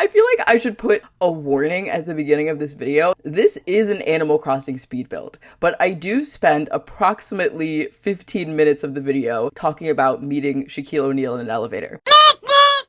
I feel like I should put a warning at the beginning of this video. This is an Animal Crossing speed build, but I do spend approximately 15 minutes of the video talking about meeting Shaquille O'Neal in an elevator.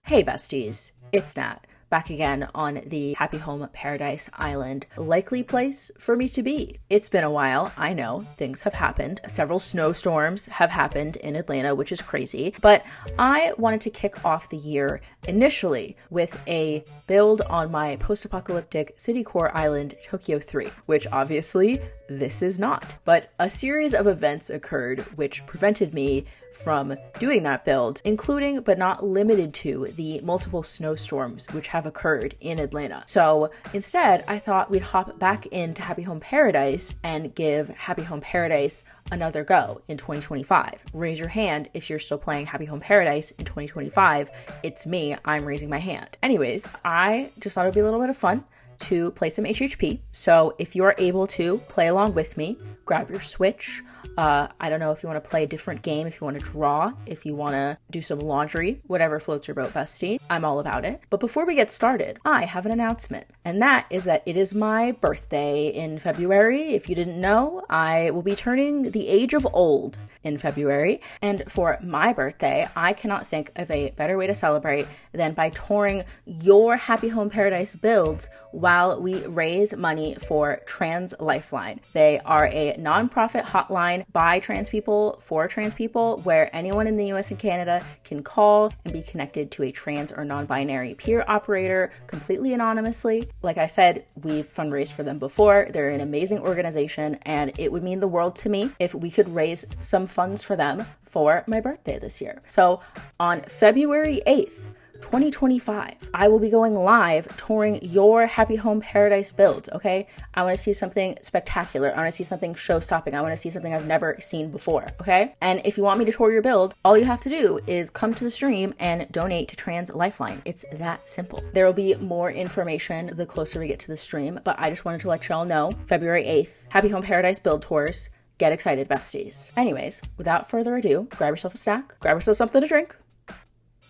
Hey besties, it's Nat. Back again on the Happy Home Paradise Island, likely place for me to be. It's been a while, I know, things have happened. Several snowstorms have happened in Atlanta, which is crazy, but I wanted to kick off the year initially with a build on my post-apocalyptic city core island, Tokyo 3, which obviously this is not. But a series of events occurred which prevented me from doing that build, including but not limited to the multiple snowstorms which have occurred in Atlanta. So instead, I thought we'd hop back into Happy Home Paradise and give Happy Home Paradise another go in 2025. Raise your hand if you're still playing Happy Home Paradise in 2025. It's me, I'm raising my hand. Anyways, I just thought it'd be a little bit of fun to play some HHP. So if you are able to play along with me, grab your Switch. I don't know if you want to play a different game, if you want to draw, if you want to do some laundry, whatever floats your boat, bestie. I'm all about it. But before we get started, I have an announcement. And that is that it is my birthday in February. If you didn't know, I will be turning the age of old in February. And for my birthday, I cannot think of a better way to celebrate than by touring your Happy Home Paradise builds while we raise money for Trans Lifeline. They are a nonprofit hotline by trans people for trans people where anyone in the US and Canada can call and be connected to a trans or non-binary peer operator completely anonymously. Like I said, we've fundraised for them before. They're an amazing organization, and it would mean the world to me if we could raise some funds for them for my birthday this year. So on February 8th, 2025, I will be going live touring your Happy Home Paradise builds, okay? I want to see something spectacular. I want to see something show-stopping. I want to see something I've never seen before, okay? And if you want me to tour your build, all you have to do is come to the stream and donate to Trans Lifeline. It's that simple. There will be more information the closer we get to the stream, but I just wanted to let y'all know, February 8th, Happy Home Paradise build tours. Get excited, besties. Anyways, without further ado, grab yourself a snack, grab yourself something to drink,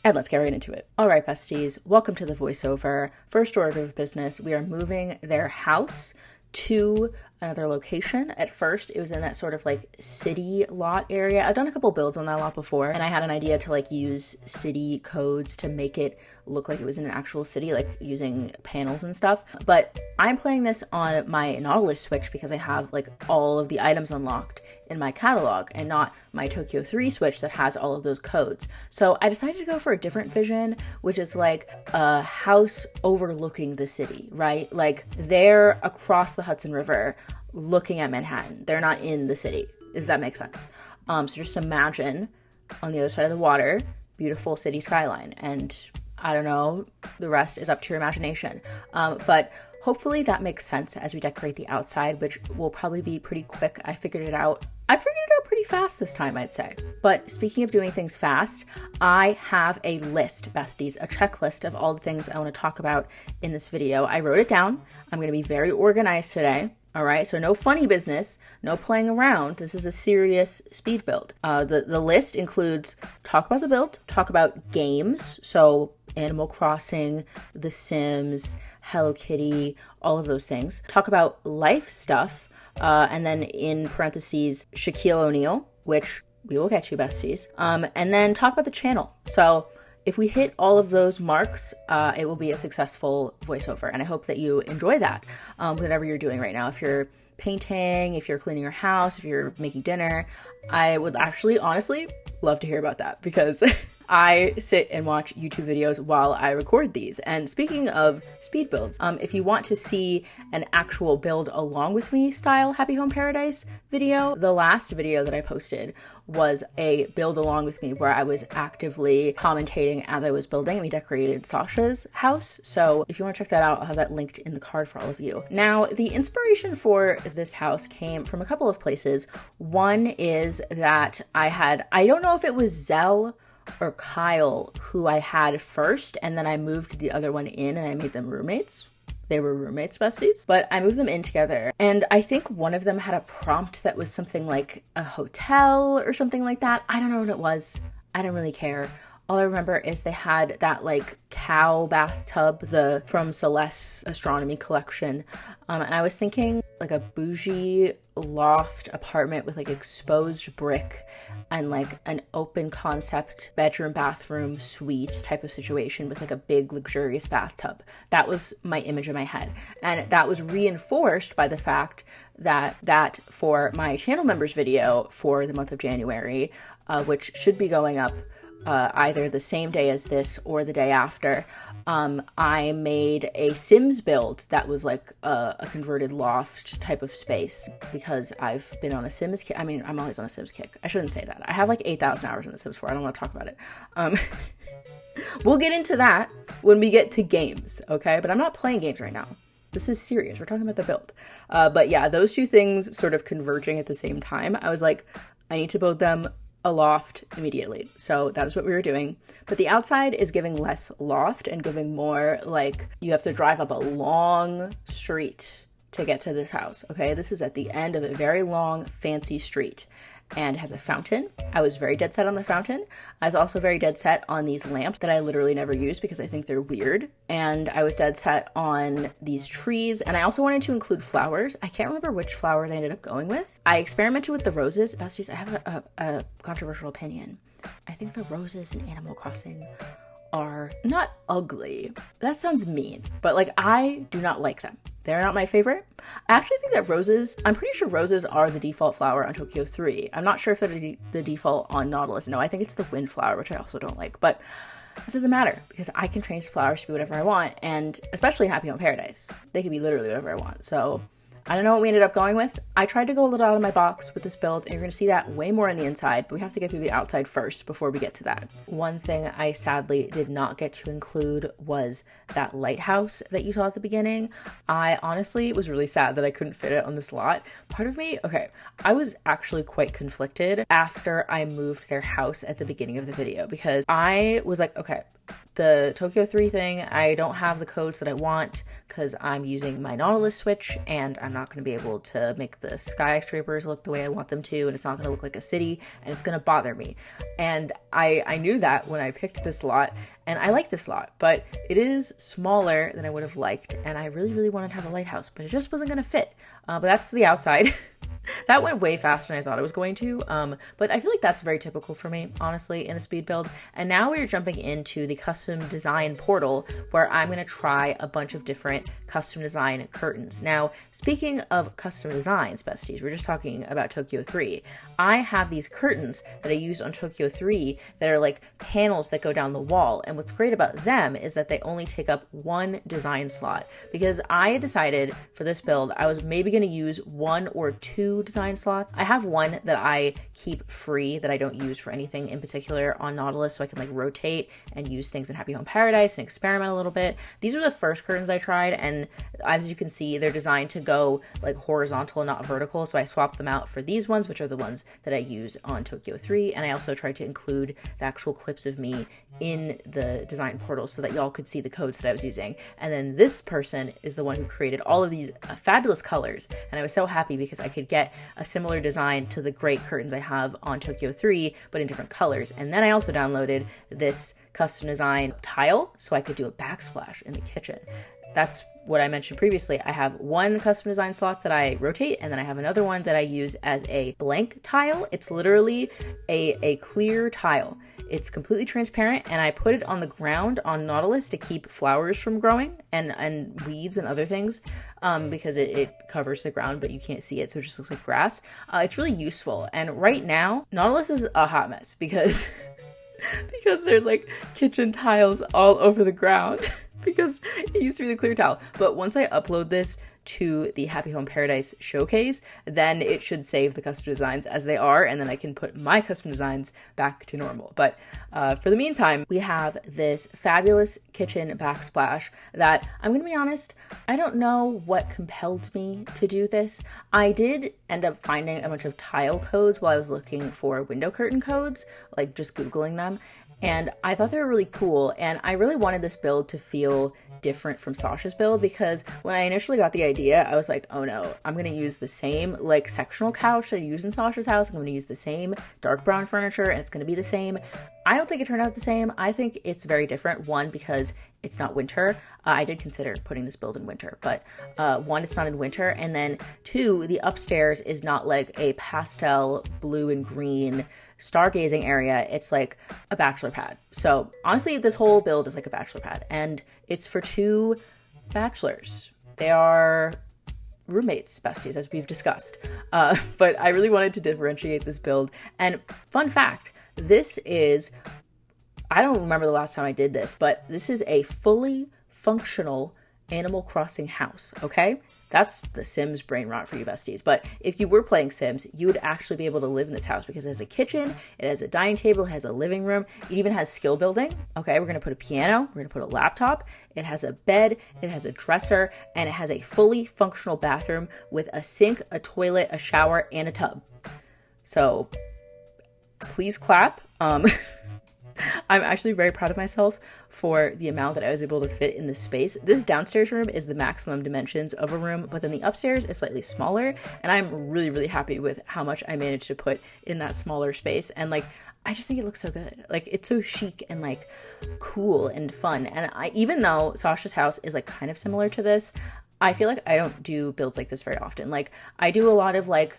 and let's get right into it. All right, besties, welcome to the voiceover. First order of business, we are moving their house to another location. At first, it was in that sort of like city lot area. I've done a couple builds on that lot before, and I had an idea to like use city codes to make it look like it was in an actual city, like using panels and stuff. But I'm playing this on my Nautilus Switch because I have like all of the items unlocked in my catalog and not my Tokyo 3 Switch that has all of those codes. So I decided to go for a different vision, which is like a house overlooking the city, right? Like they're across the Hudson River looking at Manhattan. They're not in the city, if that makes sense. So just imagine on the other side of the water, beautiful city skyline. And I don't know, the rest is up to your imagination. But hopefully that makes sense as we decorate the outside, which will probably be pretty quick. I figured it out pretty fast this time, I'd say. But speaking of doing things fast, I have a list, besties, a checklist of all the things I want to talk about in this video. I wrote it down. I'm going to be very organized today. All right, so no funny business, no playing around. This is a serious speed build. The list includes talk about the build, talk about games, so Animal Crossing, The Sims, Hello Kitty, all of those things. Talk about life stuff, and then in parentheses, Shaquille O'Neal, which we will get to, besties. And then talk about the channel. So if we hit all of those marks, it will be a successful voiceover. And I hope that you enjoy that, whatever you're doing right now. If you're painting, if you're cleaning your house, if you're making dinner, I would actually, honestly, love to hear about that because I sit and watch YouTube videos while I record these. And speaking of speed builds, if you want to see an actual build along with me style Happy Home Paradise video, the last video that I posted was a build along with me where I was actively commentating as I was building. We decorated Sasha's house. So if you want to check that out, I'll have that linked in the card for all of you. Now, the inspiration for this house came from a couple of places. One is that I don't know if it was Zell or Kyle who I had first, and then I moved the other one in and I made them roommates. They were roommates, besties, but I moved them in together. And I think one of them had a prompt that was something like a hotel or something like that. I don't know what it was. I don't really care. All I remember is they had that like cow bathtub, from Celeste's astronomy collection. And I was thinking like a bougie loft apartment with like exposed brick and like an open concept bedroom bathroom suite type of situation with like a big luxurious bathtub. That was my image in my head. And that was reinforced by the fact that for my channel members video for the month of January, which should be going up either the same day as this or the day after, I made a Sims build that was like a converted loft type of space because I've been on a Sims kick. I mean, I'm always on a Sims kick. I shouldn't say that. I have like 8,000 hours in the Sims 4. I don't want to talk about it. We'll get into that when we get to games, okay? But I'm not playing games right now. This is serious. We're talking about the build. But yeah, those two things sort of converging at the same time. I was like, I need to build them a loft immediately. So that is what we were doing. But the outside is giving less loft and giving more like you have to drive up a long street to get to this house. Okay, this is at the end of a very long, fancy street and has a fountain. I was very dead set on the fountain. I was also very dead set on these lamps that I literally never use because I think they're weird. And I was dead set on these trees. And I also wanted to include flowers. I can't remember which flowers I ended up going with. I experimented with the roses. Besties, I have a controversial opinion. I think the roses in Animal Crossing are not ugly. That sounds mean, but like I do not like them. They're not my favorite. I actually think that roses, I'm pretty sure roses are the default flower on Tokyo 3. I'm not sure if they're the default on Nautilus. No, I think it's the windflower, which I also don't like, but it doesn't matter because I can change flowers to be whatever I want, and especially in Happy Home Paradise, they can be literally whatever I want. So I don't know what we ended up going with. I tried to go a little out of my box with this build, and you're going to see that way more on the inside, but we have to get through the outside first before we get to that. One thing I sadly did not get to include was that lighthouse that you saw at the beginning. I honestly was really sad that I couldn't fit it on this lot. Part of me, okay, I was actually quite conflicted after I moved their house at the beginning of the video because I was like, okay, the Tokyo 3 thing, I don't have the codes that I want because I'm using my Nautilus Switch and I'm not going to be able to make the skyscrapers look the way I want them to, and it's not going to look like a city, and it's going to bother me. And I knew that when I picked this lot, and I like this lot, but it is smaller than I would have liked, and I really, really wanted to have a lighthouse, but it just wasn't going to fit. But that's the outside. That went way faster than I thought it was going to, but I feel like that's very typical for me, honestly, in a speed build. And now we're jumping into the custom design portal where I'm going to try a bunch of different custom design curtains. Now, speaking of custom designs, besties, we're just talking about Tokyo 3. I have these curtains that I used on Tokyo 3 that are like panels that go down the wall. And what's great about them is that they only take up one design slot, because I decided for this build, I was maybe going to use 1 or 2 design slots. I have one that I keep free that I don't use for anything in particular on Nautilus, so I can like rotate and use things in Happy Home Paradise and experiment a little bit. These were the first curtains I tried, and as you can see, they're designed to go like horizontal and not vertical, so I swapped them out for these ones, which are the ones that I use on Tokyo 3, and I also tried to include the actual clips of me in the design portal so that y'all could see the codes that I was using. And then this person is the one who created all of these fabulous colors, and I was so happy because I could get a similar design to the great curtains I have on Tokyo 3, but in different colors. And then I also downloaded this custom design tile so I could do a backsplash in the kitchen. That's what I mentioned previously. I have one custom design slot that I rotate, and then I have another one that I use as a blank tile. It's literally a clear tile. It's completely transparent, and I put it on the ground on Nautilus to keep flowers from growing and weeds and other things, because it covers the ground, but you can't see it, so it just looks like grass. It's really useful, and right now, Nautilus is a hot mess because there's like kitchen tiles all over the ground because it used to be the clear tile. But once I upload this to the Happy Home Paradise showcase, then it should save the custom designs as they are, and then I can put my custom designs back to normal. But for the meantime, we have this fabulous kitchen backsplash that, I'm gonna be honest, I don't know what compelled me to do this. I did end up finding a bunch of tile codes while I was looking for window curtain codes, like just Googling them. And I thought they were really cool, and I really wanted this build to feel different from Sasha's build, because when I initially got the idea, I was like, oh no, I'm going to use the same like sectional couch that I use in Sasha's house. I'm going to use the same dark brown furniture, and it's going to be the same. I don't think it turned out the same. I think it's very different. One, because it's not winter. I did consider putting this build in winter, but one, it's not in winter. And then two, the upstairs is not like a pastel blue and green stargazing area. It's like a bachelor pad. So honestly, this whole build is like a bachelor pad, and it's for two bachelors. They are roommates, besties, as we've discussed. But I really wanted to differentiate this build. And fun fact, this is, I don't remember the last time I did this, but this is a fully functional Animal Crossing house, okay? That's the Sims brain rot for you, besties. But if you were playing Sims, you would actually be able to live in this house, because it has a kitchen, it has a dining table, it has a living room, it even has skill building, okay? We're gonna put a piano, we're gonna put a laptop, it has a bed, it has a dresser, and it has a fully functional bathroom with a sink, a toilet, a shower, and a tub. So please clap. I'm actually very proud of myself for the amount that I was able to fit in this space. This downstairs room is the maximum dimensions of a room, but then the upstairs is slightly smaller, and I'm really, really happy with how much I managed to put in that smaller space. And like, I just think it looks so good. Like, it's so chic and like cool and fun. And even though Sasha's house is like kind of similar to this, I feel like I don't do builds like this very often. Like, I do a lot of like,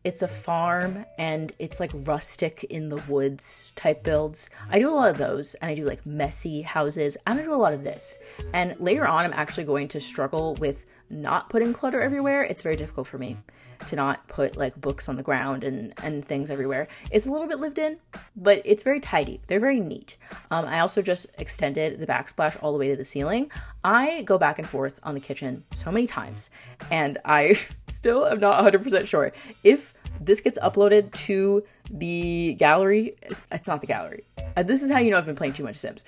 it's a farm and it's like rustic in the woods type builds. I do a lot of those, and I do like messy houses. I'm gonna do a lot of this. And later on, I'm actually going to struggle with not putting clutter everywhere. It's very difficult for me to not put like books on the ground and things everywhere. It's a little bit lived in, but it's very tidy. They're very neat. I also just extended the backsplash all the way to the ceiling. I go back and forth on the kitchen so many times, and I still am not 100% sure if this gets uploaded to the gallery. It's not the gallery. This is how you know I've been playing too much Sims.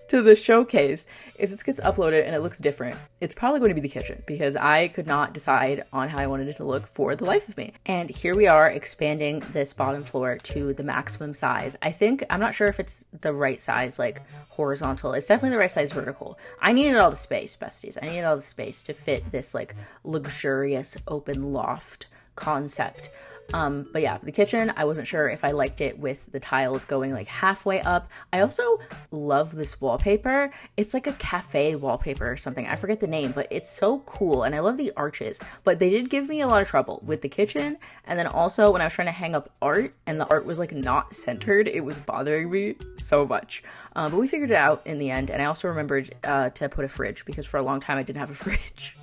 To the showcase, if this gets uploaded and it looks different, it's probably going to be the kitchen, because I could not decide on how I wanted it to look for the life of me. And here we are expanding this bottom floor to the maximum size. I'm not sure if it's the right size, like horizontal. It's definitely the right size vertical. I needed all the space, besties. I needed all the space to fit this like luxurious open loft concept. But yeah, the kitchen, I wasn't sure if I liked it with the tiles going like halfway up. I also love this wallpaper. It's like a cafe wallpaper or something. I forget the name, but it's so cool. And I love the arches, but they did give me a lot of trouble with the kitchen. And then also when I was trying to hang up art and the art was like not centered, it was bothering me so much. But we figured it out in the end. And I also remembered to put a fridge, because for a long time I didn't have a fridge.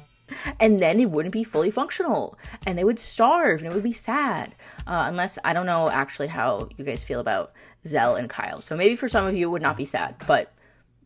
And then it wouldn't be fully functional, and they would starve, and it would be sad. Unless, I don't know actually how you guys feel about Zell and Kyle. So maybe for some of you it would not be sad, but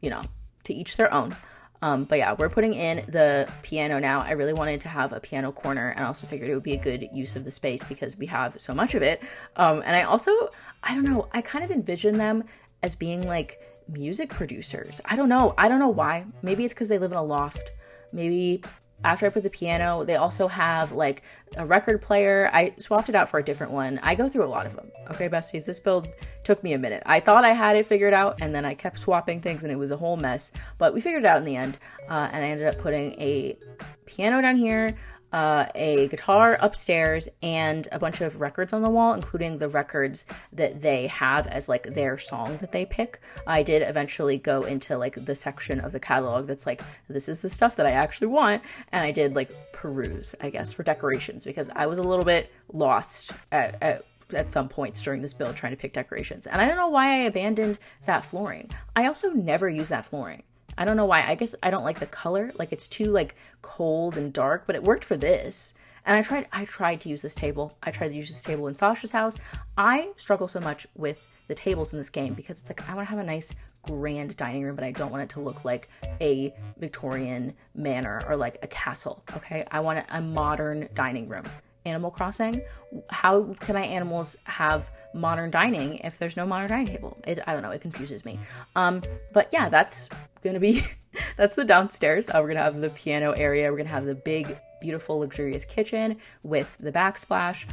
you know, to each their own. But yeah, we're putting in the piano now. I really wanted to have a piano corner, and I also figured it would be a good use of the space because we have so much of it. And I don't know, I kind of envision them as being like music producers. I don't know why. Maybe it's because they live in a loft. Maybe after I put the piano, they also have like a record player. I swapped it out for a different one. I go through a lot of them. Okay, besties, this build took me a minute. I thought I had it figured out, and then I kept swapping things, and it was a whole mess. But we figured it out in the end, and I ended up putting a piano down here, a guitar upstairs, and a bunch of records on the wall, including the records that they have as like their song that they pick. I did eventually go into like the section of the catalog that's like, this is the stuff that I actually want, and I did like peruse, I guess, for decorations, because I was a little bit lost at some points during this build trying to pick decorations. And I don't know why I abandoned that flooring. I also never use that flooring. I don't know why. I guess I don't like the color. Like, it's too like cold and dark, but it worked for this. And I tried to use this table. I tried to use this table in Sasha's house. I struggle so much with the tables in this game because it's like, I want to have a nice grand dining room, but I don't want it to look like a Victorian manor or like a castle. Okay. I want a modern dining room. Animal Crossing, how can my animals have modern dining if there's no modern dining table? I don't know, it confuses me. But yeah, that's gonna be that's the downstairs. We're gonna have the piano area, we're gonna have the big beautiful, luxurious kitchen with the backsplash,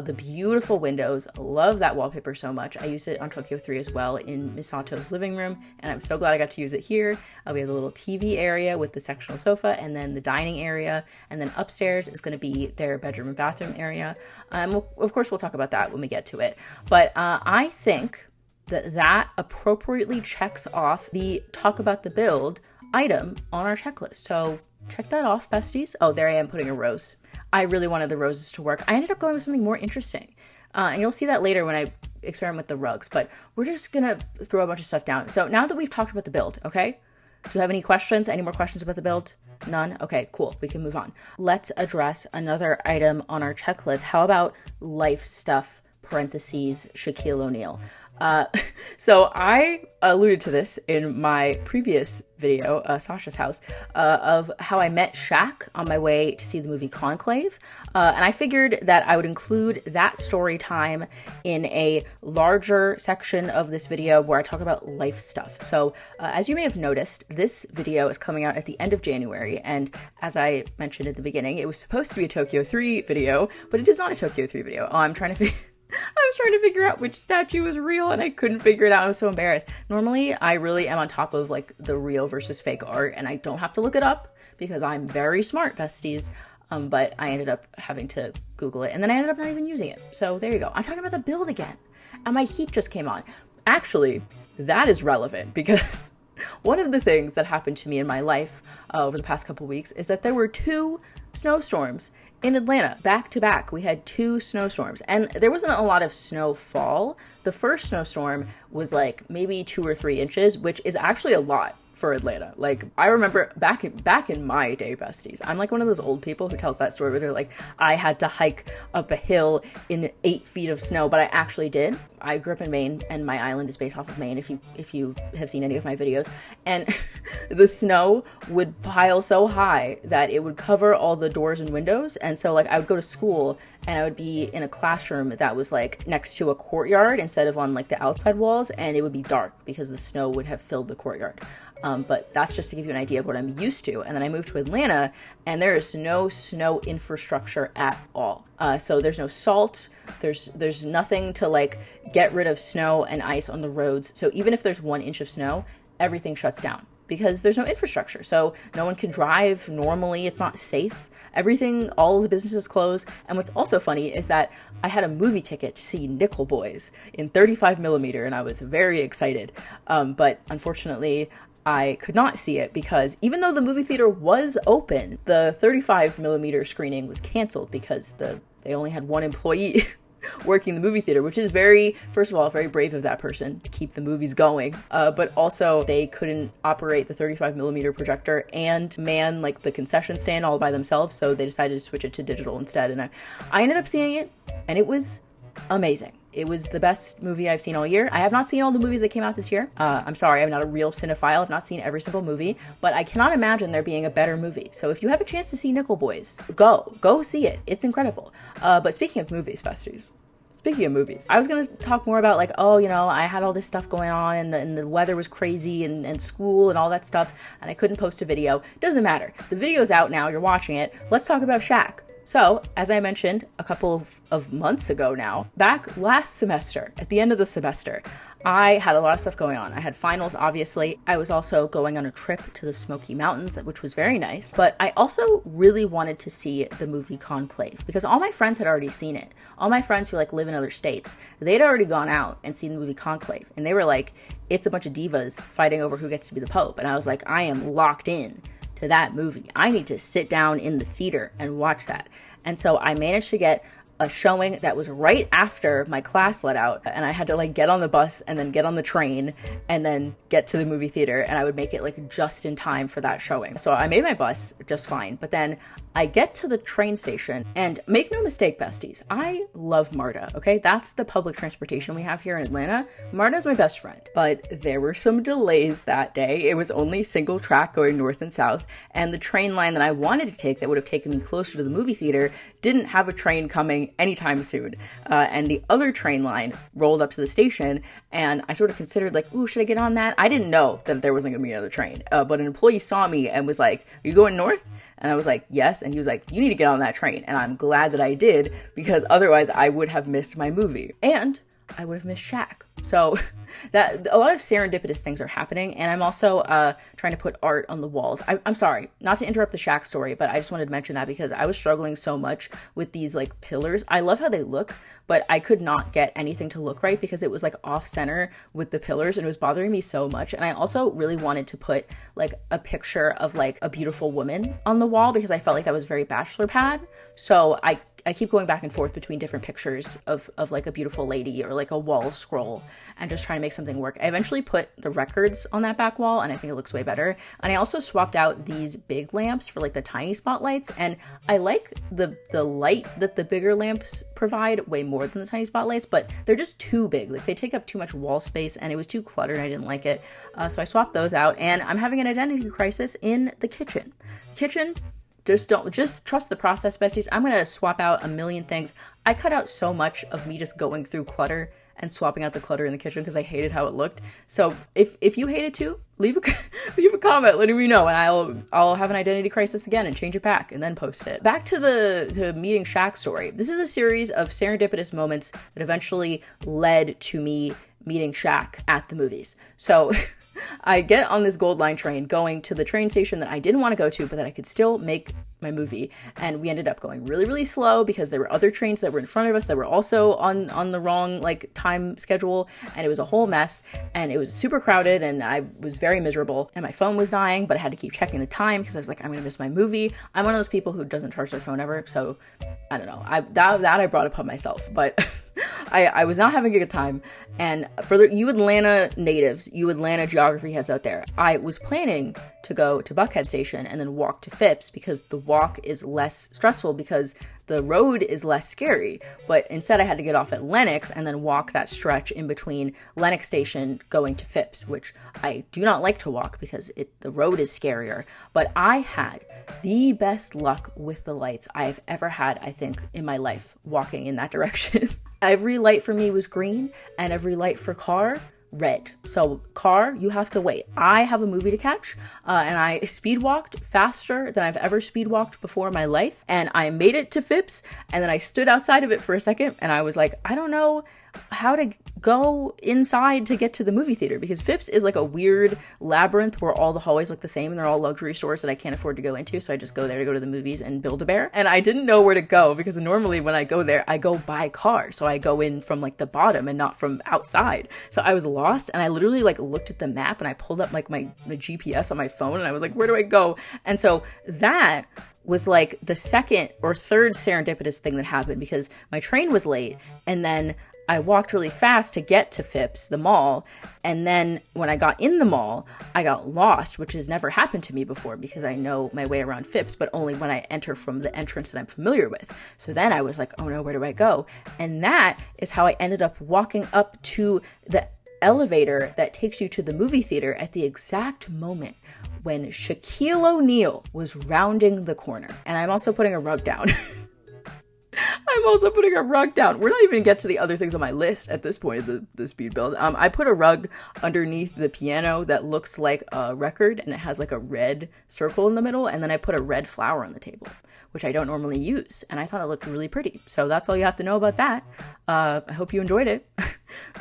the beautiful windows. Love that wallpaper so much. I used it on Tokyo 3 as well in Misato's living room, and I'm so glad I got to use it here. We have the little TV area with the sectional sofa, and then the dining area, and then upstairs is going to be their bedroom and bathroom area. Of course, we'll talk about that when we get to it. But I think that appropriately checks off the talk about the build item on our checklist. So check that off, besties. Oh, there I am putting a rose. I really wanted the roses to work. I ended up going with something more interesting. And you'll see that later when I experiment with the rugs, but we're just gonna throw a bunch of stuff down. So now that we've talked about the build, okay? Do you have any questions? Any more questions about the build? None? Okay, cool. We can move on. Let's address another item on our checklist. How about life stuff, parentheses, Shaquille O'Neal? So I alluded to this in my previous video, Sasha's house, of how I met Shaq on my way to see the movie Conclave. And I figured that I would include that story time in a larger section of this video where I talk about life stuff. So as you may have noticed, this video is coming out at the end of January. And as I mentioned at the beginning, it was supposed to be a Tokyo 3 video, but it is not a Tokyo 3 video. Oh, I was trying to figure out which statue was real and I couldn't figure it out. I was so embarrassed. Normally, I really am on top of like the real versus fake art and I don't have to look it up because I'm very smart, besties. But I ended up having to Google it and then I ended up not even using it. So there you go. I'm talking about the build again and my heat just came on. Actually, that is relevant because one of the things that happened to me in my life over the past couple weeks is that there were 2 snowstorms in Atlanta, back to back. We had 2 snowstorms and there wasn't a lot of snowfall. The first snowstorm was like maybe 2 or 3 inches, which is actually a lot for Atlanta. Like I remember back in my day, besties, I'm like one of those old people who tells that story where they're like, I had to hike up a hill in 8 feet of snow, but I actually did. I grew up in Maine and my island is based off of Maine if you have seen any of my videos, and the snow would pile so high that it would cover all the doors and windows. And so like I would go to school and I would be in a classroom that was like next to a courtyard instead of on like the outside walls, and it would be dark because the snow would have filled the courtyard. But that's just to give you an idea of what I'm used to. And then I moved to Atlanta and there is no snow infrastructure at all. So there's no salt, there's nothing to like get rid of snow and ice on the roads. So even if there's 1 inch of snow, everything shuts down because there's no infrastructure. So no one can drive normally. It's not safe. Everything, all of the businesses close. And what's also funny is that I had a movie ticket to see Nickel Boys in 35mm and I was very excited. But unfortunately, I could not see it because even though the movie theater was open, the 35mm screening was canceled because they only had 1 employee working the movie theater, which is first of all, very brave of that person to keep the movies going. But also they couldn't operate the 35mm projector and man like the concession stand all by themselves. So they decided to switch it to digital instead. And I ended up seeing it and it was amazing. It was the best movie I've seen all year. I have not seen all the movies that came out this year. I'm sorry, I'm not a real cinephile. I've not seen every single movie, but I cannot imagine there being a better movie. So if you have a chance to see Nickel Boys, go see it. It's incredible. But speaking of movies, besties, speaking of movies, I was going to talk more about like, oh, you know, I had all this stuff going on and the weather was crazy and school and all that stuff, and I couldn't post a video. Doesn't matter. The video's out now. You're watching it. Let's talk about Shaq. So, as I mentioned a couple of months ago now, back last semester, at the end of the semester, I had a lot of stuff going on. I had finals, obviously. I was also going on a trip to the Smoky Mountains, which was very nice. But I also really wanted to see the movie Conclave because all my friends had already seen it. All my friends who like live in other states, they'd already gone out and seen the movie Conclave. And they were like, it's a bunch of divas fighting over who gets to be the Pope. And I was like, I am locked in to that movie. I need to sit down in the theater and watch that. And so I managed to get a showing that was right after my class let out, and I had to like get on the bus and then get on the train and then get to the movie theater, and I would make it like just in time for that showing. So I made my bus just fine, but then I get to the train station, and make no mistake, besties, I love MARTA, okay? That's the public transportation we have here in Atlanta. MARTA's my best friend, but there were some delays that day. It was only single track going north and south, and the train line that I wanted to take that would have taken me closer to the movie theater didn't have a train coming leaving anytime soon. And the other train line rolled up to the station, and I sort of considered like, ooh, should I get on that? I didn't know that there wasn't gonna be another train, but an employee saw me and was like, are you going north? And I was like, yes. And he was like, you need to get on that train. And I'm glad that I did, because otherwise I would have missed my movie. And I would have missed Shaq. So that a lot of serendipitous things are happening. And I'm also trying to put art on the walls. I'm sorry, not to interrupt the Shaq story, but I just wanted to mention that because I was struggling so much with these like pillars. I love how they look, but I could not get anything to look right because it was like off center with the pillars and it was bothering me so much. And I also really wanted to put like a picture of like a beautiful woman on the wall because I felt like that was very bachelor pad. So I keep going back and forth between different pictures of like a beautiful lady or like a wall scroll and just trying to make something work. I eventually put the records on that back wall and I think it looks way better. And I also swapped out these big lamps for like the tiny spotlights. And I like the light that the bigger lamps provide way more than the tiny spotlights, but they're just too big. Like they take up too much wall space and it was too cluttered and I didn't like it. So I swapped those out and I'm having an identity crisis in the kitchen. Just trust the process, besties. I'm gonna swap out a million things. I cut out so much of me just going through clutter and swapping out the clutter in the kitchen because I hated how it looked. So if you hate it too, leave a comment letting me know, and I'll have an identity crisis again and change it back and then post it. Back to the meeting Shaq story. This is a series of serendipitous moments that eventually led to me meeting Shaq at the movies. So I get on this Gold Line train going to the train station that I didn't want to go to, but that I could still make my movie. And we ended up going really, really slow because there were other trains that were in front of us that were also on the wrong like time schedule. And it was a whole mess and it was super crowded and I was very miserable and my phone was dying, but I had to keep checking the time because I was like, I'm going to miss my movie. I'm one of those people who doesn't charge their phone ever. So I don't know. That I brought upon myself, but I was not having a good time. And for you Atlanta natives, you Atlanta geography heads out there, I was planning to go to Buckhead Station and then walk to Phipps because the walk is less stressful because the road is less scary. But instead I had to get off at Lenox and then walk that stretch in between Lenox Station going to Phipps, which I do not like to walk because the road is scarier. But I had the best luck with the lights I've ever had, I think, in my life walking in that direction. Every light for me was green and every light for car, red. So car, you have to wait. I have a movie to catch and I speed walked faster than I've ever speed walked before in my life. And I made it to Phipps and then I stood outside of it for a second and I was like, I don't know how to go inside to get to the movie theater because Phipps is like a weird labyrinth where all the hallways look the same and they're all luxury stores that I can't afford to go into. So I just go there to go to the movies and Build-A-Bear. And I didn't know where to go because normally when I go there, I go by car. So I go in from like the bottom and not from outside. So I was lost and I literally like looked at the map and I pulled up like my GPS on my phone and I was like, where do I go? And so that was like the second or third serendipitous thing that happened because my train was late and then I walked really fast to get to Phipps, the mall, and then when I got in the mall, I got lost, which has never happened to me before because I know my way around Phipps, but only when I enter from the entrance that I'm familiar with. So then I was like, oh no, where do I go? And that is how I ended up walking up to the elevator that takes you to the movie theater at the exact moment when Shaquille O'Neal was rounding the corner. And I'm also putting a rug down. We're not even get to the other things on my list at this point of the speed build. I put a rug underneath the piano that looks like a record and it has like a red circle in the middle. And then I put a red flower on the table, which I don't normally use. And I thought it looked really pretty. So that's all you have to know about that. I hope you enjoyed it.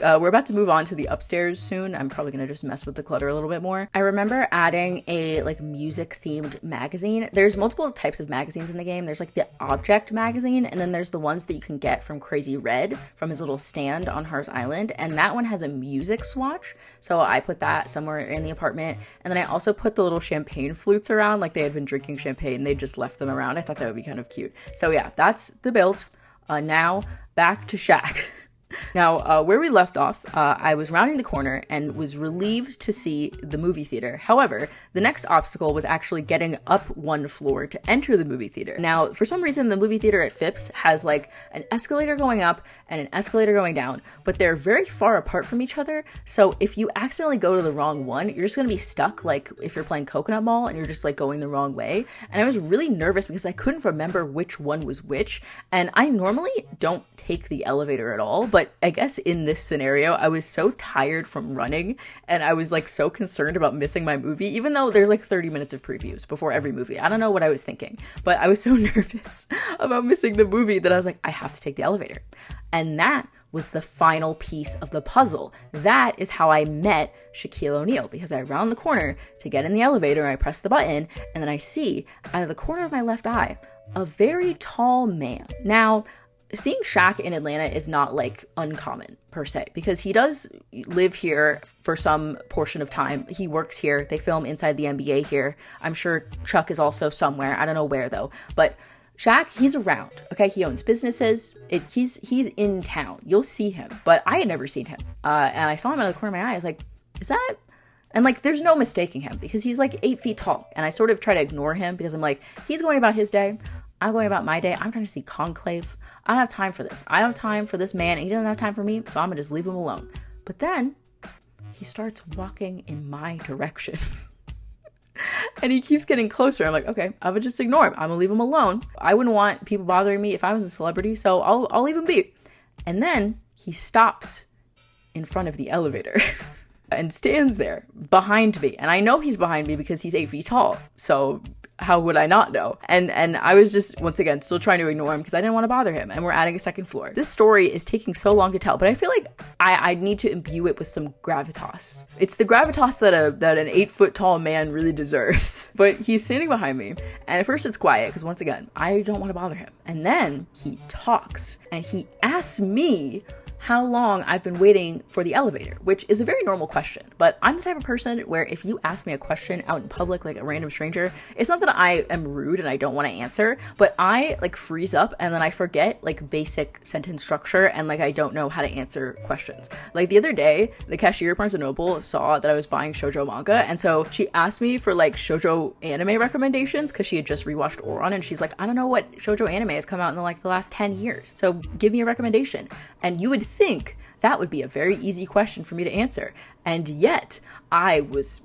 We're about to move on to the upstairs soon. I'm probably going to just mess with the clutter a little bit more. I remember adding a like music themed magazine. There's multiple types of magazines in the game. There's like the object magazine and then there's the ones that you can get from Crazy Red from his little stand on Har's Island. And that one has a music swatch. So I put that somewhere in the apartment. And then I also put the little champagne flutes around, like they had been drinking champagne. They just left them around. I thought that would be kind of cute. So yeah, that's the build. Now back to Shaq. Now, where we left off, I was rounding the corner and was relieved to see the movie theater. However, the next obstacle was actually getting up one floor to enter the movie theater. Now, for some reason, the movie theater at Phipps has like an escalator going up and an escalator going down, but they're very far apart from each other. So if you accidentally go to the wrong one, you're just going to be stuck, like if you're playing Coconut Mall and you're just like going the wrong way. And I was really nervous because I couldn't remember which one was which. And I normally don't take the elevator at all, but I guess in this scenario, I was so tired from running and I was like so concerned about missing my movie, even though there's like 30 minutes of previews before every movie. I don't know what I was thinking, but I was so nervous about missing the movie that I was like, I have to take the elevator. And that was the final piece of the puzzle. That is how I met Shaquille O'Neal, because I round the corner to get in the elevator, I press the button, and then I see out of the corner of my left eye a very tall man. Now, seeing Shaq in Atlanta is not like uncommon per se, because he does live here for some portion of time. He works here. They film inside the NBA here. I'm sure Chuck is also somewhere. I don't know where though, but Shaq, he's around. Okay, he owns businesses. He's in town. You'll see him, but I had never seen him. And I saw him out of the corner of my eye. I was like, is that? And like, there's no mistaking him because he's like 8 feet tall. And I sort of try to ignore him because I'm like, he's going about his day. I'm going about my day. I'm trying to see Conclave. I don't have time for this. I don't have time for this man. And he doesn't have time for me. So I'm going to just leave him alone. But then he starts walking in my direction. And he keeps getting closer. I'm like, okay, I would just ignore him. I'm gonna leave him alone. I wouldn't want people bothering me if I was a celebrity, so I'll leave him be. And then he stops in front of the elevator and stands there behind me. And I know he's behind me because he's 8 feet tall. So how would I not know? And I was just, once again, still trying to ignore him because I didn't want to bother him. And we're adding a second floor. This story is taking so long to tell, but I feel like I need to imbue it with some gravitas. It's the gravitas that an 8 foot tall man really deserves. But he's standing behind me. And at first it's quiet because once again, I don't want to bother him. And then he talks and he asks me how long I've been waiting for the elevator, which is a very normal question. But I'm the type of person where if you ask me a question out in public, like a random stranger, it's not that I am rude and I don't want to answer, but I like freeze up and then I forget like basic sentence structure and like I don't know how to answer questions. Like the other day, the cashier at Barnes & Noble saw that I was buying shoujo manga, and so she asked me for like shoujo anime recommendations because she had just rewatched Ouran, and she's like, I don't know what shoujo anime has come out in the last 10 years, so give me a recommendation. And you would think that would be a very easy question for me to answer. And yet I was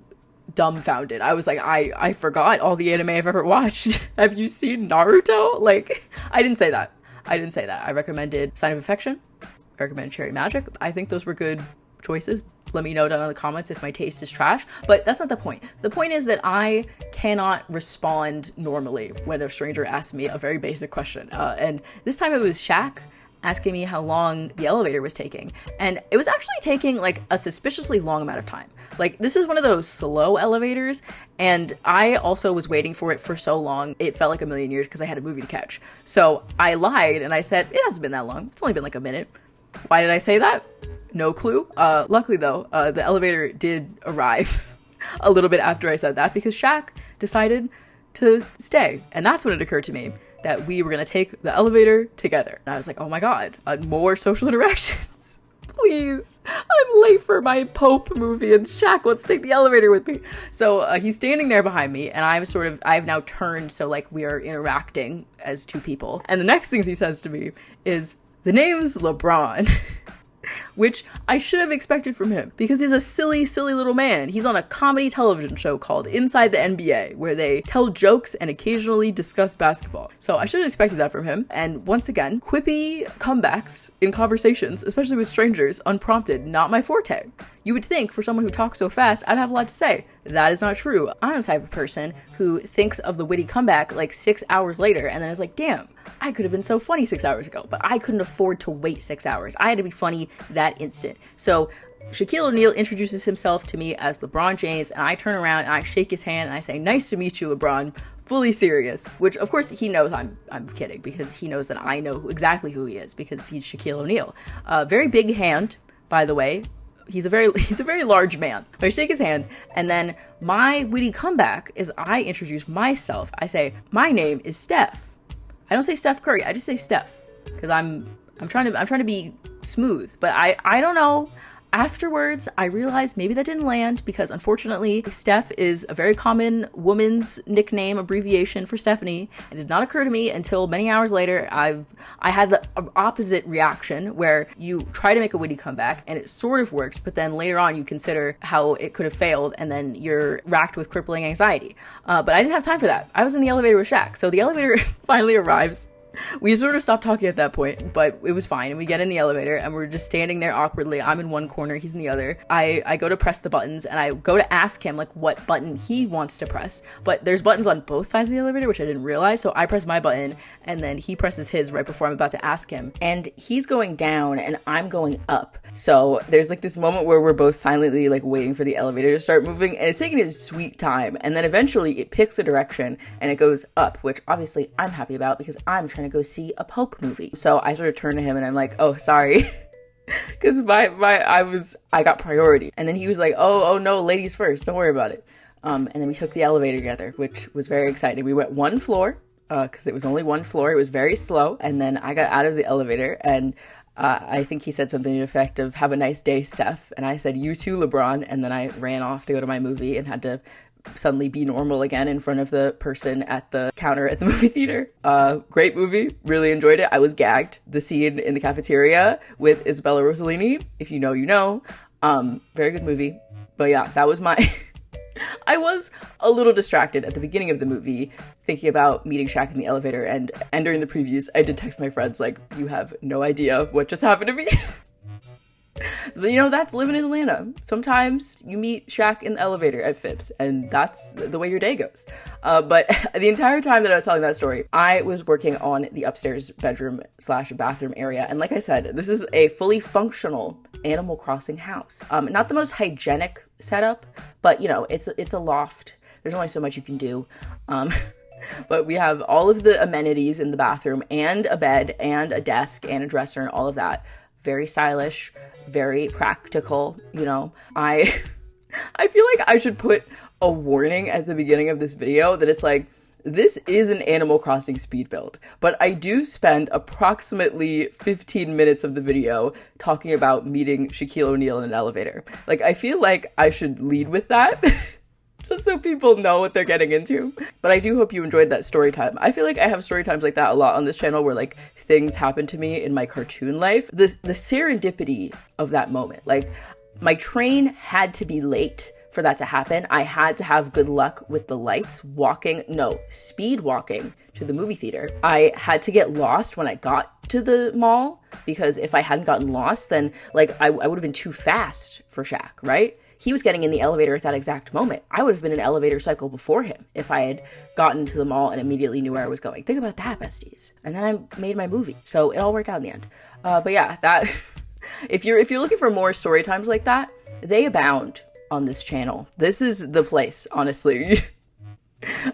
dumbfounded. I was like, I forgot all the anime I've ever watched. Have you seen Naruto? Like, I didn't say that. I recommended Sign of Affection. I recommended Cherry Magic. I think those were good choices. Let me know down in the comments if my taste is trash, but that's not the point. The point is that I cannot respond normally when a stranger asks me a very basic question. And this time it was Shaq asking me how long the elevator was taking. And it was actually taking like a suspiciously long amount of time. Like, this is one of those slow elevators, and I also was waiting for it for so long, it felt like a million years because I had a movie to catch. So I lied and I said, it hasn't been that long. It's only been like a minute. Why did I say that? No clue. Luckily though, the elevator did arrive a little bit after I said that because Shaq decided to stay. And that's when it occurred to me that we were going to take the elevator together. And I was like, oh my God, more social interactions. Please, I'm late for my Pope movie and Shaq wants to take the elevator with me. So he's standing there behind me and I've now turned so like we are interacting as two people. And the next things he says to me is, the name's LeBron. Which I should have expected from him because he's a silly, silly little man. He's on a comedy television show called Inside the NBA, where they tell jokes and occasionally discuss basketball. So I should have expected that from him. And once again, quippy comebacks in conversations, especially with strangers, unprompted, not my forte. You would think for someone who talks so fast, I'd have a lot to say. That is not true. I'm the type of person who thinks of the witty comeback like 6 hours later and then is like, damn, I could have been so funny 6 hours ago, but I couldn't afford to wait 6 hours. I had to be funny that instant. So Shaquille O'Neal introduces himself to me as LeBron James, and I turn around and I shake his hand and I say, nice to meet you, LeBron. Fully serious, which of course he knows I'm kidding because he knows that I know exactly who he is because he's Shaquille O'Neal. Very big hand, by the way. He's a very large man. I shake his hand, and then my witty comeback is I introduce myself. I say, my name is Steph. I don't say Steph Curry, I just say Steph, because I'm I'm trying to be smooth, but I don't know. Afterwards, I realized maybe that didn't land because unfortunately, Steph is a very common woman's nickname abbreviation for Stephanie. It did not occur to me until many hours later. I had the opposite reaction where you try to make a witty comeback and it sort of worked, but then later on you consider how it could have failed and then you're racked with crippling anxiety. But I didn't have time for that. I was in the elevator with Shaq. So the elevator finally arrives. We sort of stopped talking at that point, but it was fine. And we get in the elevator and we're just standing there awkwardly. I'm in one corner, he's in the other. I go to press the buttons and I go to ask him like what button he wants to press. But there's buttons on both sides of the elevator, which I didn't realize. So I press my button and then he presses his right before I'm about to ask him. And he's going down and I'm going up. So there's like this moment where we're both silently like waiting for the elevator to start moving, and it's taking a sweet time. And then eventually it picks a direction and it goes up, which obviously I'm happy about because I'm trying to go see a Pope movie. So I sort of turn to him and I'm like, oh, sorry. Because I got priority. And then he was like, oh no, ladies first, don't worry about it. And then we took the elevator together, which was very exciting. We went one floor, because it was only one floor. It was very slow. And then I got out of the elevator and I think he said something to the effect of, have a nice day, Steph. And I said, you too, LeBron. And then I ran off to go to my movie and had to suddenly be normal again in front of the person at the counter at the movie theater. Great movie. Really enjoyed it. I was gagged. The scene in the cafeteria with Isabella Rossellini. If you know, you know. Very good movie. But yeah, that was my... I was a little distracted at the beginning of the movie thinking about meeting Shaq in the elevator, and during the previews I did text my friends like, you have no idea what just happened to me. You know, that's living in Atlanta. Sometimes you meet Shaq in the elevator at Phipps, and that's the way your day goes. But the entire time that I was telling that story, I was working on the upstairs bedroom / bathroom area. And like I said, this is a fully functional Animal Crossing house. Not the most hygienic setup, but you know, it's a loft. There's only so much you can do. But we have all of the amenities in the bathroom and a bed and a desk and a dresser and all of that. Very stylish, very practical, you know. I feel like I should put a warning at the beginning of this video that it's like, this is an Animal Crossing speed build, but I do spend approximately 15 minutes of the video talking about meeting Shaquille O'Neal in an elevator. Like, I feel like I should lead with that. Just so people know what they're getting into. But I do hope you enjoyed that story time. I feel like I have story times like that a lot on this channel where like things happen to me in my cartoon life. The serendipity of that moment. Like, my train had to be late for that to happen. I had to have good luck with the lights speed walking to the movie theater. I had to get lost when I got to the mall, because if I hadn't gotten lost, then like I would have been too fast for Shaq, right? He was getting in the elevator at that exact moment. I would have been in an elevator cycle before him if I had gotten to the mall and immediately knew where I was going. Think about that, besties. And then I made my movie. So it all worked out in the end. But yeah, that if you're looking for more story times like that, they abound on this channel. This is the place, honestly.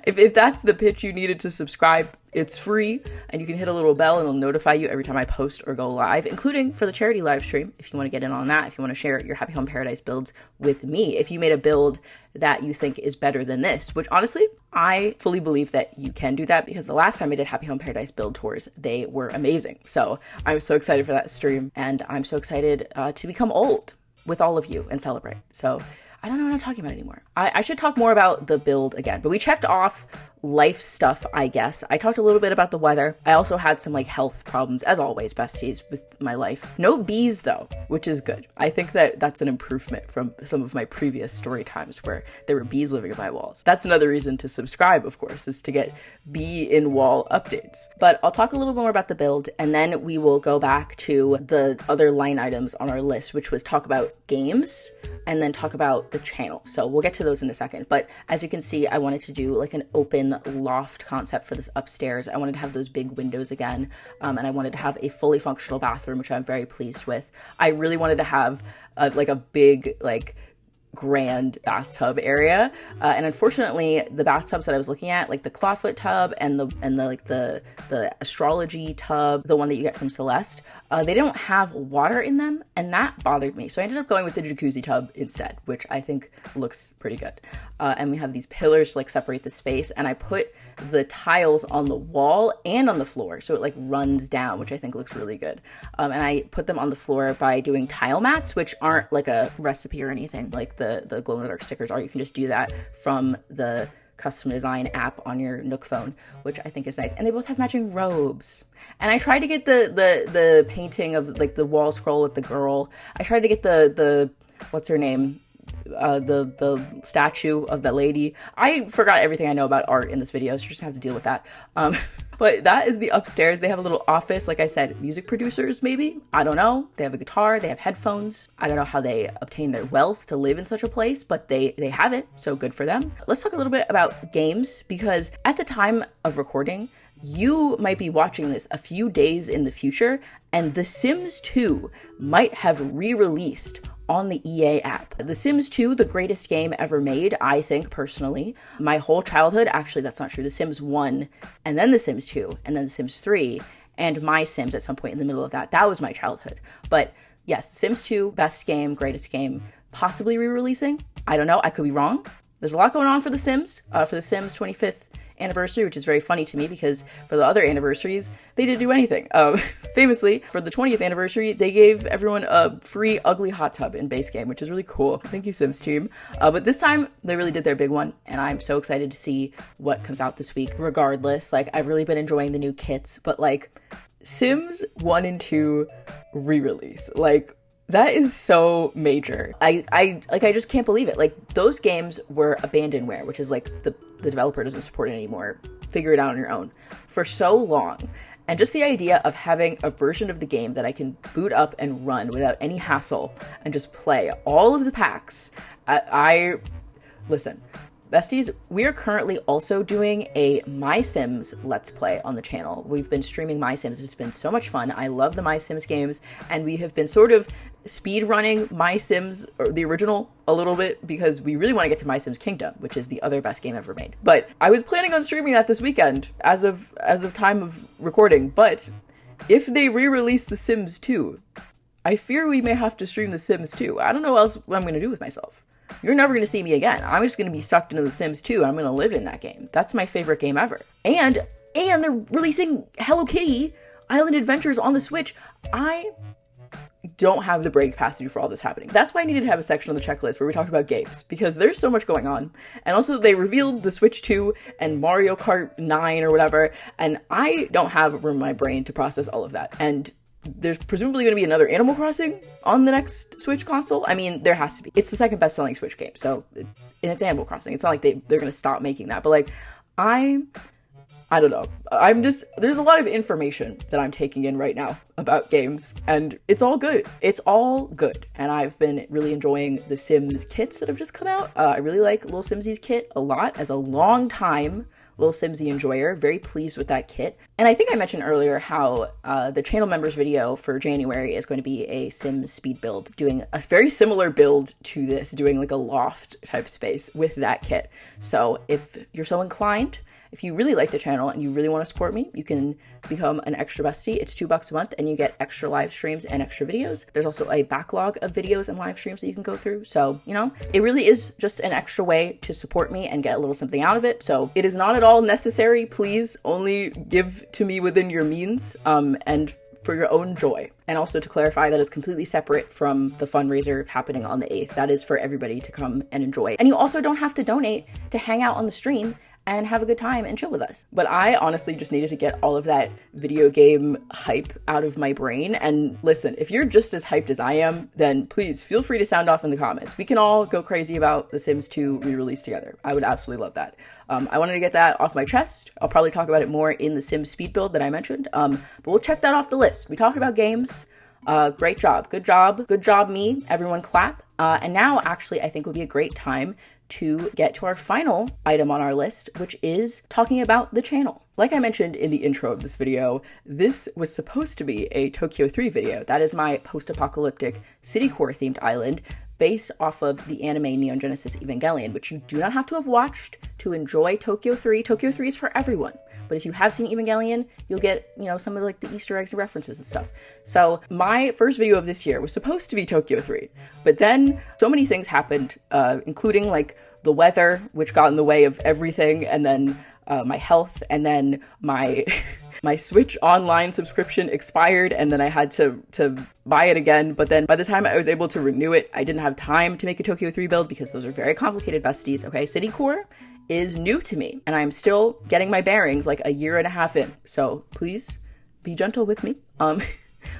If that's the pitch you needed to subscribe, it's free, and you can hit a little bell and it'll notify you every time I post or go live, including for the charity live stream, if you want to get in on that, if you want to share your Happy Home Paradise builds with me. If you made a build that you think is better than this, which honestly, I fully believe that you can do that, because the last time I did Happy Home Paradise build tours, they were amazing. So I'm so excited for that stream, and I'm so excited to become old with all of you and celebrate. So I don't know what I'm talking about anymore. I should talk more about the build again, but we checked off life stuff, I guess. I talked a little bit about the weather. I also had some like health problems, as always, besties, with my life. No bees though, which is good. I think that that's an improvement from some of my previous story times where there were bees living in my walls. That's another reason to subscribe, of course, is to get bee in wall updates. But I'll talk a little more about the build, and then we will go back to the other line items on our list, which was talk about games and then talk about the channel. So we'll get to those in a second. But as you can see, I wanted to do like an open loft concept for this upstairs. I wanted to have those big windows again, and I wanted to have a fully functional bathroom, which I'm very pleased with. I really wanted to have like a big, like, grand bathtub area, and unfortunately the bathtubs that I was looking at, like the clawfoot tub and the astrology tub, the one that you get from Celeste, they don't have water in them, and that bothered me. So I ended up going with the jacuzzi tub instead, which I think looks pretty good. and we have these pillars to like separate the space, and I put the tiles on the wall and on the floor, so it like runs down, which I think looks really good. And I put them on the floor by doing tile mats, which aren't like a recipe or anything like the glow-in-the-dark stickers are. You can just do that from the custom design app on your Nook phone, which I think is nice. And they both have matching robes. And I tried to get the painting of like the wall scroll with the girl. I tried to get the what's her name? The statue of the lady. I forgot everything I know about art in this video, so you just have to deal with that. But that is the upstairs. They have a little office, like I said, music producers maybe? I don't know. They have a guitar, they have headphones. I don't know how they obtain their wealth to live in such a place, but they have it, so good for them. Let's talk a little bit about games, because at the time of recording, you might be watching this a few days in the future, and The Sims 2 might have re-released on the EA app. The Sims 2, the greatest game ever made, I think, personally. My whole childhood, actually that's not true, The Sims 1, and then The Sims 2, and then The Sims 3, and My Sims at some point in the middle of that. That was my childhood. But yes, The Sims 2, best game, greatest game, possibly re-releasing. I don't know, I could be wrong. There's a lot going on for The Sims 25th anniversary, which is very funny to me because for the other anniversaries, they didn't do anything. Famously, for the 20th anniversary, they gave everyone a free ugly hot tub in base game, which is really cool. Thank you, Sims team. But this time, they really did their big one, and I'm so excited to see what comes out this week. Regardless, like, I've really been enjoying the new kits, but like, Sims 1 and 2 re-release, like, that is so major. I just can't believe it. Like, those games were abandonware, which is like the developer doesn't support it anymore. Figure it out on your own. For so long. And just the idea of having a version of the game that I can boot up and run without any hassle and just play all of the packs. Listen, besties, we are currently also doing a My Sims Let's Play on the channel. We've been streaming My Sims. It's been so much fun. I love the My Sims games, and we have been sort of speed running My Sims, or the original, a little bit because we really want to get to My Sims Kingdom, which is the other best game ever made. But I was planning on streaming that this weekend as of time of recording, but if they re-release The Sims 2, I fear we may have to stream The Sims 2. I don't know what I'm going to do with myself. You're never going to see me again. I'm just going to be sucked into The Sims 2. I'm going to live in that game. That's my favorite game ever. And they're releasing Hello Kitty Island Adventures on the Switch. I don't have the brain capacity for all this happening. That's why I needed to have a section on the checklist where we talked about games, because there's so much going on. And also they revealed the Switch 2 and Mario Kart 9 or whatever, and I don't have room in my brain to process all of that. And there's presumably going to be another Animal Crossing on the next Switch console. I mean, there has to be. It's the second best-selling Switch game, so, and it's Animal Crossing. It's not like they're going to stop making that, but like, I don't know. There's a lot of information that I'm taking in right now about games, and it's all good. It's all good. And I've been really enjoying the Sims kits that have just come out. I really like Little Simsy's kit a lot. As a long time Little Simsy enjoyer, very pleased with that kit. And I think I mentioned earlier how the channel members video for January is going to be a Sims speed build, doing a very similar build to this, doing like a loft type space with that kit. So if you're so inclined, if you really like the channel and you really want to support me, you can become an extra bestie. It's $2 a month and you get extra live streams and extra videos. There's also a backlog of videos and live streams that you can go through. So, you know, it really is just an extra way to support me and get a little something out of it. So it is not at all necessary. Please only give to me within your means and for your own joy. And also to clarify, that is completely separate from the fundraiser happening on the 8th. That is for everybody to come and enjoy. And you also don't have to donate to hang out on the stream and have a good time and chill with us. But I honestly just needed to get all of that video game hype out of my brain. And listen, if you're just as hyped as I am, then please feel free to sound off in the comments. We can all go crazy about The Sims 2 re-release together. I would absolutely love that. I wanted to get that off my chest. I'll probably talk about it more in the Sims speed build that I mentioned, but we'll check that off the list. We talked about games. Great job. Good job. Good job, me. Everyone clap. And now, actually, I think would be a great time to get to our final item on our list, which is talking about the channel. Like I mentioned in the intro of this video, this was supposed to be a Tokyo 3 video. That is my post-apocalyptic city core themed island based off of the anime Neon Genesis Evangelion, which you do not have to have watched to enjoy Tokyo 3. Tokyo 3 is for everyone. But if you have seen Evangelion, you'll get, you know, some of like the Easter eggs and references and stuff. So my first video of this year was supposed to be Tokyo 3, but then so many things happened, including like the weather, which got in the way of everything, and then my health, and then my my Switch Online subscription expired, and then I had to buy it again. But then by the time I was able to renew it, I didn't have time to make a Tokyo 3 build because those are very complicated, besties. Okay, City Core is new to me, and I'm still getting my bearings like a year and a half in. So please be gentle with me.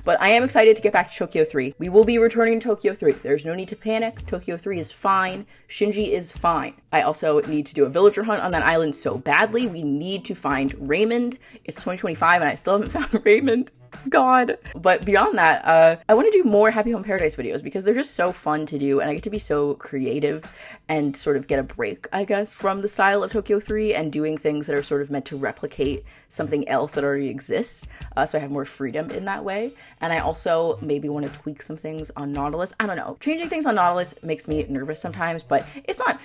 But I am excited to get back to Tokyo 3. We will be returning to Tokyo 3. There's no need to panic. Tokyo 3 is fine. Shinji is fine. I also need to do a villager hunt on that island so badly. We need to find Raymond. It's 2025 and I still haven't found Raymond. God. But beyond that, I want to do more Happy Home Paradise videos because they're just so fun to do, and I get to be so creative and sort of get a break, I guess, from the style of Tokyo 3 and doing things that are sort of meant to replicate something else that already exists. So I have more freedom in that way. And I also maybe want to tweak some things on Nautilus. I don't know. Changing things on Nautilus makes me nervous sometimes, but it's not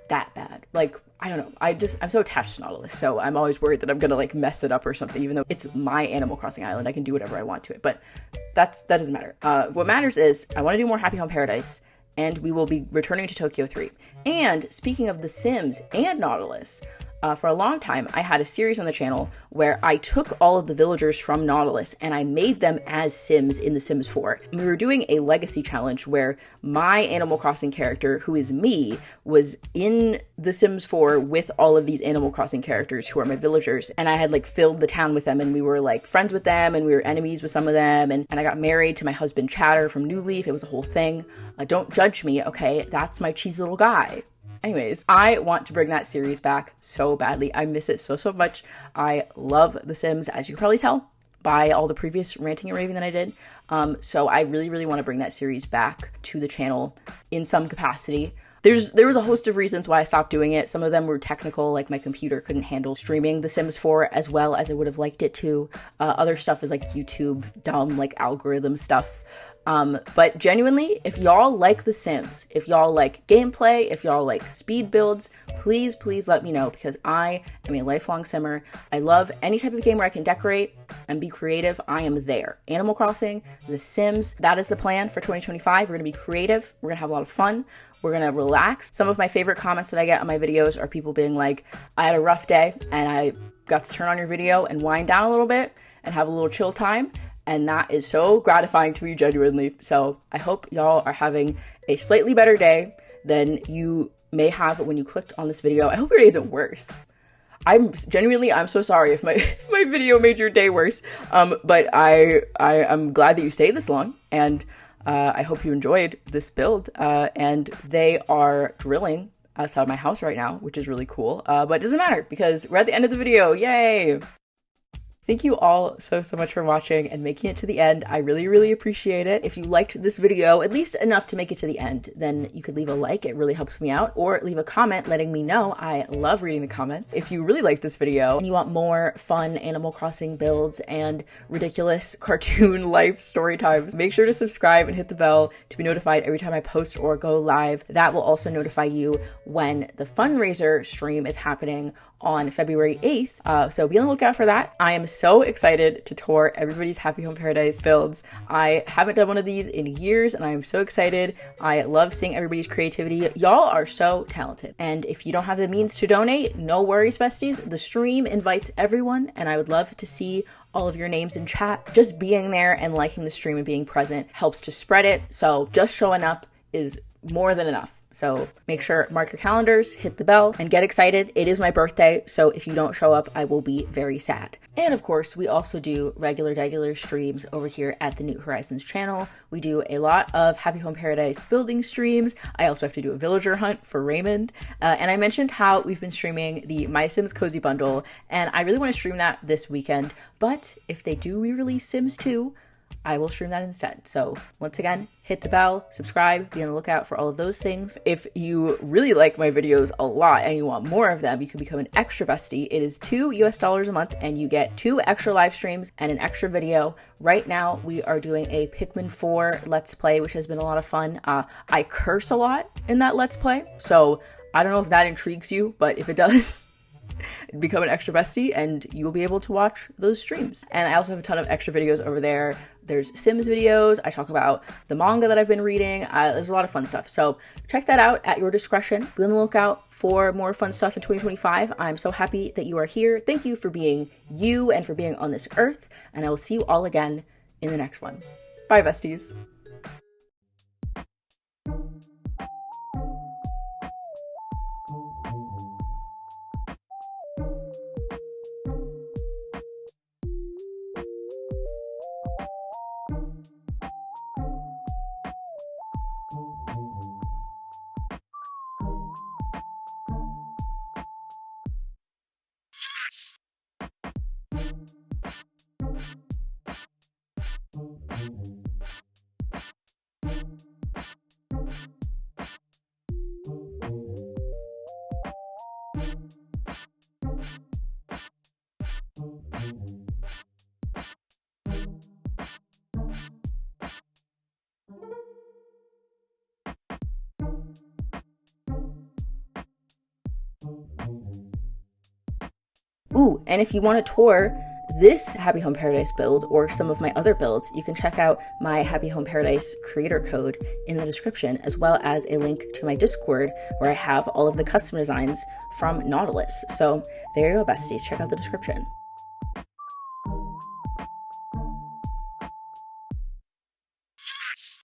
that bad. Like, I don't know. I'm so attached to Nautilus, so I'm always worried that I'm gonna like mess it up or something, even though it's my Animal Crossing island. I can do whatever I want to it, but that doesn't matter. What matters is I want to do more Happy Home Paradise, and we will be returning to Tokyo 3. And speaking of The Sims and Nautilus, for a long time, I had a series on the channel where I took all of the villagers from Nautilus and I made them as Sims in The Sims 4. And we were doing a legacy challenge where my Animal Crossing character, who is me, was in The Sims 4 with all of these Animal Crossing characters who are my villagers. And I had like filled the town with them, and we were like friends with them, and we were enemies with some of them. And I got married to my husband Chatter from New Leaf. It was a whole thing. Don't judge me, okay? That's my cheesy little guy. Anyways, I want to bring that series back so badly. I miss it so much. I love The Sims, as you can probably tell by all the previous ranting and raving that I did. So I really want to bring that series back to the channel in some capacity. There was a host of reasons why I stopped doing it. Some of them were technical, like my computer couldn't handle streaming The Sims 4 as well as I would have liked it to. Other stuff is like YouTube, dumb, like algorithm stuff. But genuinely, if y'all like The Sims, if y'all like gameplay, if y'all like speed builds, please let me know, because I am a lifelong simmer. I love any type of game where I can decorate and be creative. I am there. Animal Crossing, The Sims, that is the plan for 2025. We're gonna be creative. We're gonna have a lot of fun. We're gonna relax. Some of my favorite comments that I get on my videos are people being like, I had a rough day and I got to turn on your video and wind down a little bit and have a little chill time. And that is so gratifying to me, genuinely. So I hope y'all are having a slightly better day than you may have when you clicked on this video. I hope your day isn't worse. I'm so sorry if my video made your day worse. But I'm glad that you stayed this long, and I hope you enjoyed this build. And they are drilling outside my house right now, which is really cool. But it doesn't matter because we're at the end of the video. Yay! Thank you all so much for watching and making it to the end. I really appreciate it. If you liked this video, at least enough to make it to the end, then you could leave a like. It really helps me out. Or leave a comment letting me know. I love reading the comments. If you really like this video and you want more fun Animal Crossing builds and ridiculous cartoon life story times, make sure to subscribe and hit the bell to be notified every time I post or go live. That will also notify you when the fundraiser stream is happening on February 8th. So be on the lookout for that. I am so excited to tour everybody's Happy Home Paradise builds. I haven't done one of these in years and I am so excited. I love seeing everybody's creativity. Y'all are so talented. And if you don't have the means to donate, no worries, besties. The stream invites everyone and I would love to see all of your names in chat. Just being there and liking the stream and being present helps to spread it. So just showing up is more than enough. So make sure, mark your calendars, hit the bell, and get excited. It is my birthday, so if you don't show up, I will be very sad. And of course, we also do regular streams over here at the New Horizons channel. We do a lot of Happy Home Paradise building streams. I also have to do a villager hunt for Raymond. And I mentioned how we've been streaming the My Sims Cozy Bundle, and I really want to stream that this weekend. But if they do re-release Sims 2, I will stream that instead. So once again, hit the bell, subscribe, be on the lookout for all of those things. If you really like my videos a lot and you want more of them, you can become an extra bestie. It is $2 a month and you get 2 extra live streams and an extra video. Right now, we are doing a Pikmin 4 Let's Play, which has been a lot of fun. I curse a lot in that Let's Play, so I don't know if that intrigues you, but if it does, become an extra bestie and you'll be able to watch those streams. And I also have a ton of extra videos over there. There's Sims videos. I talk about the manga that I've been reading. There's a lot of fun stuff. So check that out at your discretion. Be on the lookout for more fun stuff in 2025. I'm so happy that you are here. Thank you for being you and for being on this earth. And I will see you all again in the next one. Bye, besties. Ooh, and if you want to tour this Happy Home Paradise build or some of my other builds, you can check out my Happy Home Paradise creator code in the description, as well as a link to my Discord where I have all of the custom designs from Nautilus. So there you go, besties. Check out the description.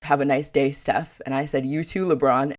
Have a nice day, Steph. And I said, you too, LeBron.